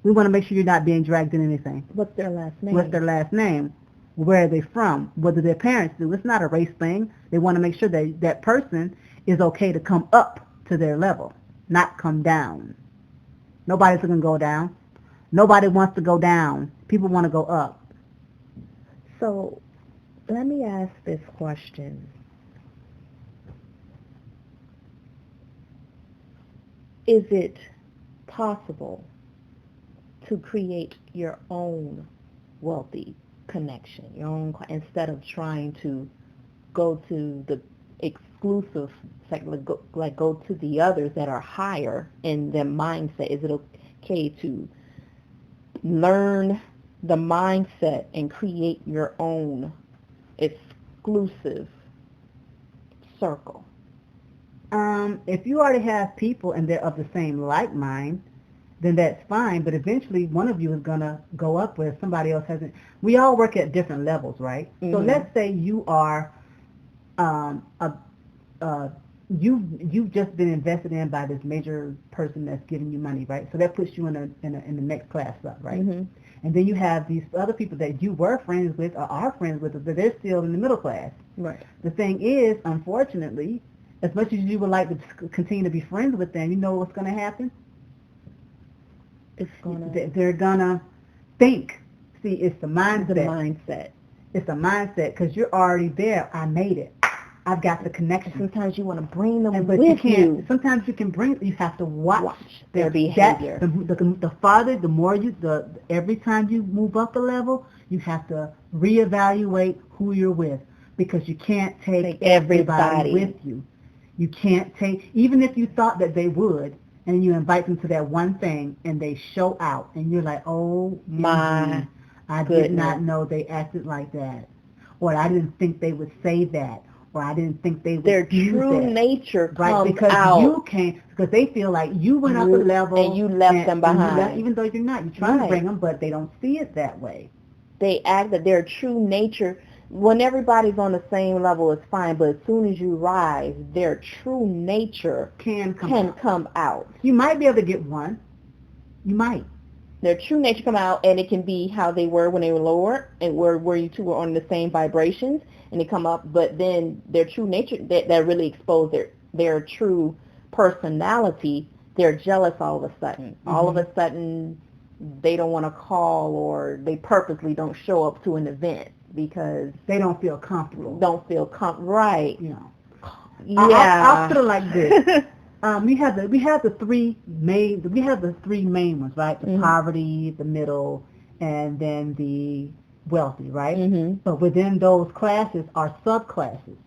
We want to make sure you're not being dragged in anything. What's their last name? What's their last name? Where are they from? What do their parents do? It's not a race thing. They want to make sure that that person is okay to come up to their level, not come down. Nobody's going to go down. Nobody wants to go down. People want to go up. So let me ask this question. Is it possible to create your own wealthy connection, your own, instead of trying to go to the exclusive, like go to the others that are higher in their mindset? Is it okay to learn the mindset and create your own exclusive circle? If you already have people and they're of the same like mind, then that's fine. But eventually, one of you is gonna go up where somebody else hasn't. We all work at different levels, right? So let's say you are a you've just been invested in by this major person that's giving you money, right? So that puts you in the next class up, right? And then you have these other people that you were friends with or are friends with, but they're still in the middle class. Right. The thing is, unfortunately, as much as you would like to continue to be friends with them, you know what's going to happen? They're going to think. See, it's the mindset. It's a mindset because you're already there. I made it. I've got the connection. Sometimes you want to bring them but with you can't. you. Sometimes you can bring. You have to watch their behavior. The farther, the more every time you move up a level, you have to reevaluate who you're with because you can't take everybody with you. You can't take, even if you thought that they would, and you invite them to that one thing, and they show out, and you're like, oh my, I did not know they acted like that, or I didn't think they would say that, or I didn't think they would their do true that. nature right? comes Because out. you can't, because they feel like you went up a level and you left them behind. Even though you're not, you're trying to bring them, but they don't see it that way. They act that their true nature. When everybody's on the same level, it's fine. But as soon as you rise, their true nature can come out. You might be able to get one. You might. Their true nature come out, and it can be how they were when they were lower, and where you two were on the same vibrations, and they come up. But then their true nature that really exposed their true personality. They're jealous all of a sudden. All of a sudden, they don't want to call, or they purposely don't show up to an event because they don't feel comfortable. Right. You know. Yeah. I'll put it like this. We have the three main ones, right? The poverty, the middle, and then the wealthy, right? But within those classes are subclasses.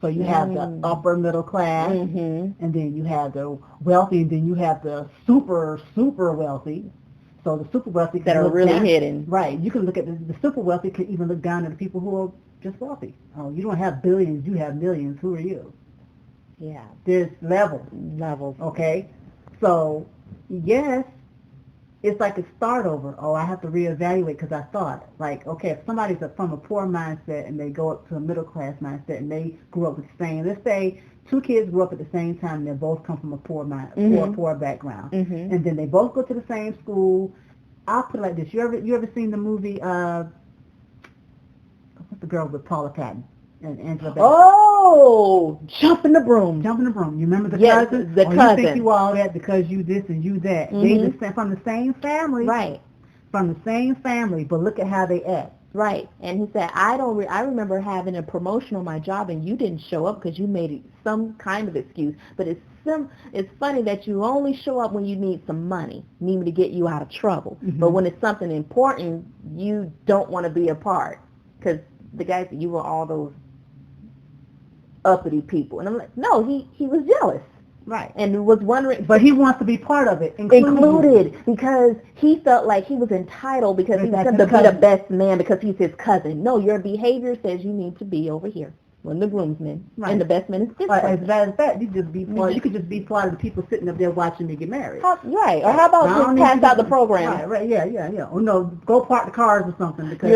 So you have the upper middle class, and then you have the wealthy, and then you have the super wealthy. So the super wealthy that are really hidden. Right. You can look at the super wealthy can even look down at the people who are just wealthy. Oh, you don't have billions, you have millions. Who are you? Yeah. There's levels. Okay. So, yes, it's like a start over. Oh, I have to reevaluate because I thought, like, okay, if somebody's from a poor mindset and they go up to a middle class mindset and they grew up with the same, let's say two kids grew up at the same time and they both come from a poor background, and then they both go to the same school. I'll put it like this: you ever seen the movie? What's the girl with Paula Patton and Angela Bassett? Oh, Jump in the Broom. You remember the cousin? The cousin. You think you all that because you this and you that. They from the same family. Right. From the same family, but look at how they act. Right. And he said, I remember having a promotion on my job and you didn't show up because you made some kind of excuse. But it's funny that you only show up when you need some money, need me to get you out of trouble. But when it's something important, you don't want to be a part because the guys, you were all those uppity people. And I'm like, no, he was jealous. Right. And was wondering. But he wants to be part of it. Included. Because he felt like he was entitled because he was going to be the best man because he's his cousin. No, your behavior says you need to be over here. When the groomsmen. Right. And the best man is this person. As a matter of fact, you could just be part of the people sitting up there watching me get married. Right. Or how about just pass out the program? Right. Yeah. Oh, no, go park the cars or something because,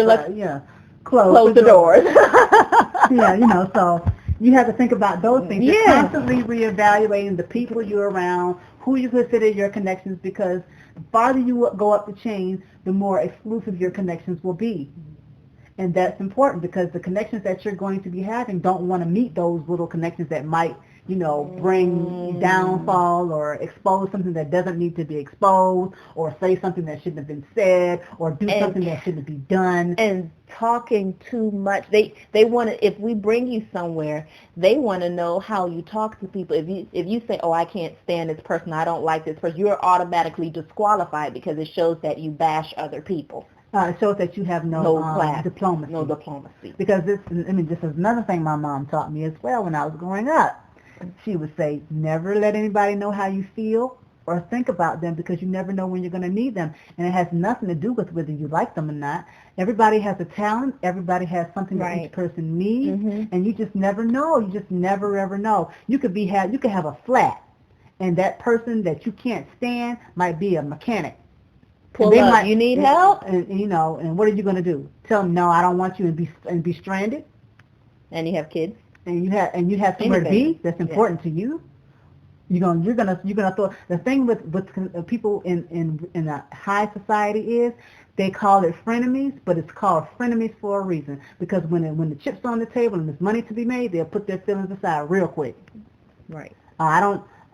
close the doors. Yeah, so you have to think about those things. You're constantly reevaluating the people you're around, who you consider your connections, because the farther you go up the chain, the more exclusive your connections will be. And that's important because the connections that you're going to be having don't want to meet those little connections that might, bring downfall or expose something that doesn't need to be exposed or say something that shouldn't have been said or do something that shouldn't be done. And talking too much. They want to, if we bring you somewhere, they want to know how you talk to people. If you say, oh, I can't stand this person, I don't like this person, you're automatically disqualified because it shows that you bash other people. It shows that you have no diplomacy. No diplomacy. Because this is another thing my mom taught me as well when I was growing up. She would say, never let anybody know how you feel or think about them, because you never know when you're going to need them. And it has nothing to do with whether you like them or not. Everybody has a talent. Everybody has something that each person needs. And you just never know. You just never, ever know. You could have a flat, and that person that you can't stand might be a mechanic. Pull up. You need help? And and what are you going to do? Tell them, no, I don't want you, and be stranded? And you have kids? And you have somewhere to be that's important to you. You're gonna throw. The thing with people in a high society is they call it frenemies, but it's called frenemies for a reason. Because when the chips on the table and there's money to be made, they'll put their feelings aside real quick. Right.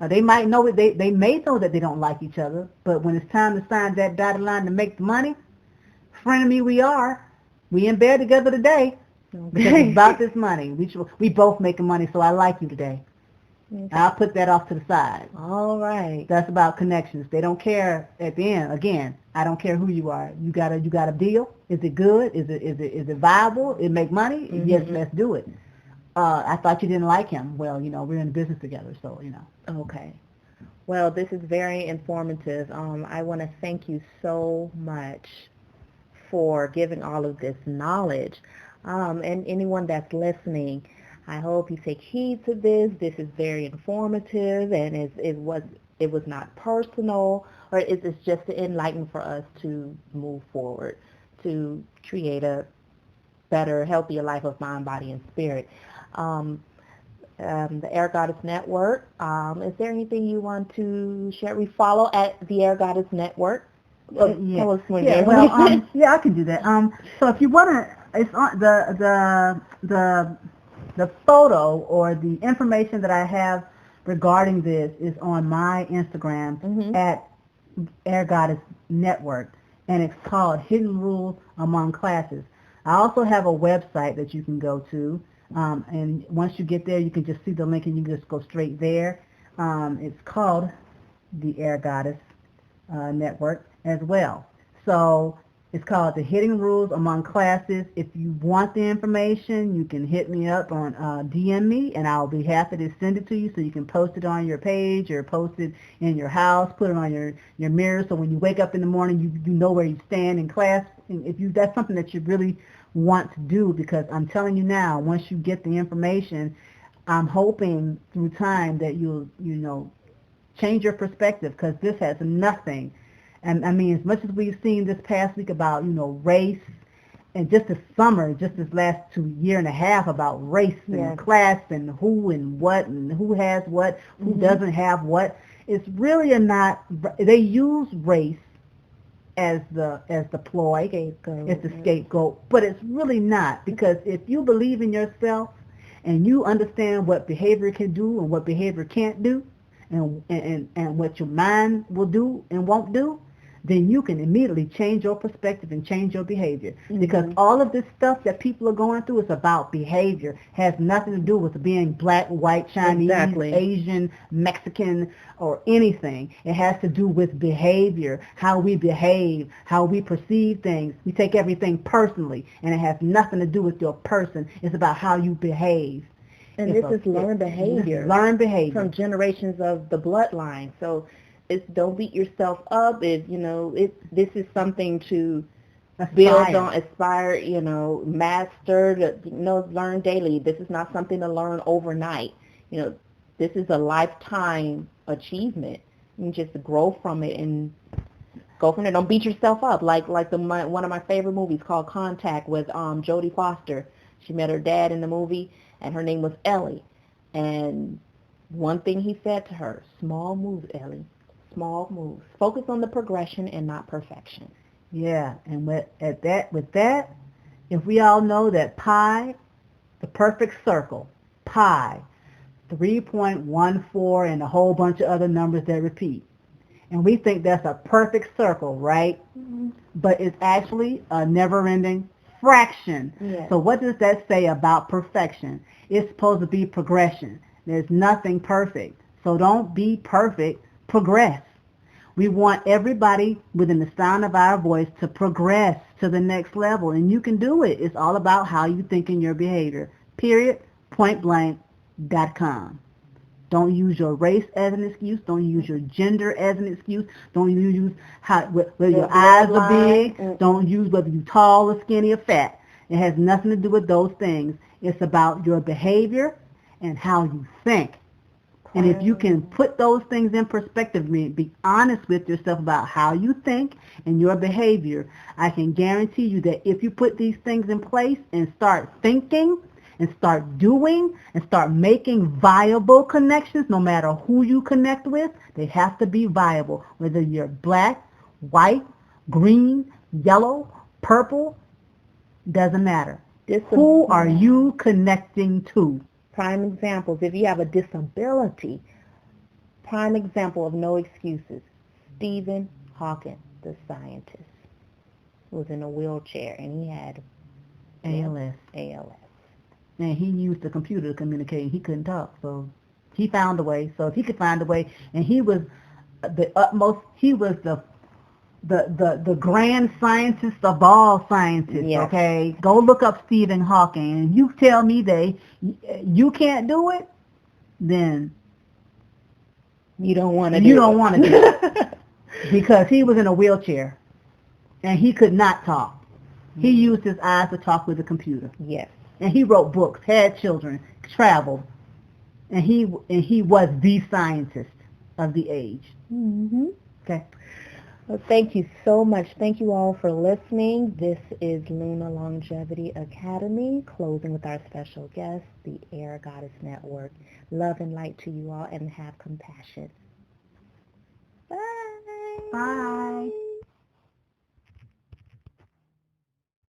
They might know it. They may know that they don't like each other, but when it's time to sign that dotted line to make the money, frenemy we are. We in bed together today. Because it's about this money. We both making money, so I like you today. Okay. I'll put that off to the side. All right. That's about connections. They don't care at the end. Again, I don't care who you are. You got a deal? Is it good? Is it viable? It make money? Yes, let's do it. I thought you didn't like him. Well, we're in business together, so Okay. Well, this is very informative. I want to thank you so much for giving all of this knowledge. And anyone that's listening, I hope you take heed to this. This is very informative, and it was not personal, or it's just to enlighten for us to move forward, to create a better, healthier life of mind, body, and spirit. The Air Goddess Network. Is there anything you want to share? We follow at the Air Goddess Network. Tell us when you're I can do that. So if you want to. It's on the photo or the information that I have regarding this is on my Instagram at Air Goddess Network, and it's called Hidden Rules Among Classes. I also have a website that you can go to, and once you get there, you can just see the link and you can just go straight there. It's called the Air Goddess Network as well. So it's called the Hidden Rules Among Classes. If you want the information, you can hit me up on DM me, and I'll be happy to send it to you so you can post it on your page or post it in your house, put it on your mirror, so when you wake up in the morning, you know where you stand in class. And that's something that you really want to do, because I'm telling you now, once you get the information, I'm hoping through time that you'll change your perspective, because this has nothing. And I mean, as much as we've seen this past week about, race, and just this summer, just this last year and a half about race and class and who and what and who has what, who doesn't have what, it's really they use race as the ploy, it's the scapegoat, but it's really not, because if you believe in yourself and you understand what behavior can do and what behavior can't do, and what your mind will do and won't do, then you can immediately change your perspective and change your behavior. Because all of this stuff that people are going through is about behavior. Has nothing to do with being black, white, Chinese, Asian, Mexican, or anything. It has to do with behavior, how we behave, how we perceive things. We take everything personally, and it has nothing to do with your person. It's about how you behave. And this is learned behavior. Learned behavior. From generations of the bloodline. So don't beat yourself up. This is something to build on, aspire, master, learn daily. This is not something to learn overnight. This is a lifetime achievement. You just grow from it and go from there. Don't beat yourself up. Like one of my favorite movies called Contact with Jodie Foster. She met her dad in the movie, and her name was Ellie. And one thing he said to her, small moves, Ellie, small moves. Focus on the progression and not perfection. Yeah, and with that, if we all know that pi, the perfect circle, pi, 3.14, and a whole bunch of other numbers that repeat, and we think that's a perfect circle, right? But it's actually a never-ending fraction. Yes. So what does that say about perfection? It's supposed to be progression. There's nothing perfect. So don't be perfect. Progress. We want everybody within the sound of our voice to progress to the next level, and you can do it. It's all about how you think in your behavior. Period. Pointblank.com. Don't use your race as an excuse. Don't use your gender as an excuse. Don't use whether your eyes are big. Don't use whether you're tall or skinny or fat. It has nothing to do with those things. It's about your behavior and how you think. And if you can put those things in perspective, be honest with yourself about how you think and your behavior, I can guarantee you that if you put these things in place and start thinking and start doing and start making viable connections, no matter who you connect with, they have to be viable. Whether you're black, white, green, yellow, purple, doesn't matter. Who are you connecting to? Prime examples, if you have a disability, prime example of no excuses, Stephen Hawking, the scientist, was in a wheelchair and he had ALS. And he used the computer to communicate. He couldn't talk, so he found a way. So if he could find a way, and he was the utmost, he was the grand scientist of all scientists, yes. Okay? Go look up Stephen Hawking, and you tell me you can't do it, then you don't want to do it. Because he was in a wheelchair, and he could not talk. He used his eyes to talk with the computer. Yes. And he wrote books, had children, traveled, and he was the scientist of the age. Mm-hmm. Okay. Well, thank you so much. Thank you all for listening. This is Luna Longevity Academy, closing with our special guest, the Air Goddess Network. Love and light to you all, and have compassion. Bye. Bye.